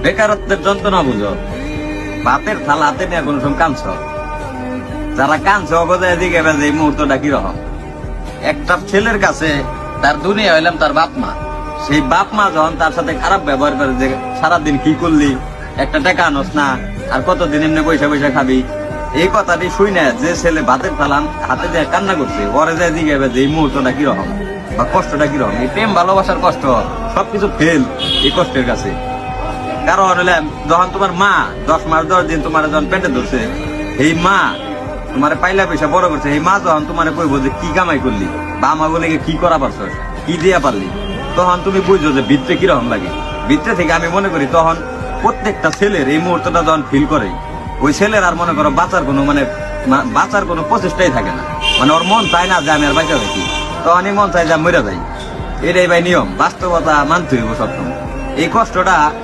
বেকারত্বের যন্ত্রণা বুঝো, ভাতের থালা হাতে নিয়ে কোন সময় কাঁদছ, যারা কাঁদছে অগদায় দিকে এই মুহূর্তটা কিরকম। একটা ছেলের কাছে তার দুনিয়া হইলাম তার বাপ মা, সেই বাপ মা যখন তার সাথে খারাপ ব্যবহার করে, যে সারাদিন কি করলি, একটা টাকা আনস না, আর কতদিন এমনি পয়সা পয়সা খাবি, এই কথাটি শুই না যে ছেলে ভাতের থালা হাতে দিয়ে কান্না করছে, ওরে যায় দিকে যে এই মুহূর্তটা কিরকম বা কষ্টটা কিরকম। এই প্রেম ভালোবাসার কষ্ট সবকিছু ফেল এই কষ্টের কাছে। কারণ হলে যখন তোমার মা 10 মাস 10 দিন তোমার যখন পেটে ধরছে, এই মা তোমার পাইলা পয়সা বড় করছে, এই মা যখন তোমার কইবো যে কি কামাই করলি বা আমাগুলো কি করা পারছ, কি দিয়া পারলি, তখন তুমি বুঝছো যে ভিতরে কিরকম লাগে। ভিতরে থেকে আমি মনে করি তখন প্রত্যেকটা ছেলের এই মুহূর্তটা যখন ফিল করে, ওই ছেলের আর মনে করো বাঁচার কোনো প্রচেষ্টাই থাকে না। মানে ওর মন চায় না যে আমি আর বাঁচা থাকি, তখনই মন চায় যে মরে যাই। এটাই ভাই নিয়ম, বাস্তবতা মানতে হইব সবসময়। এই কষ্টটা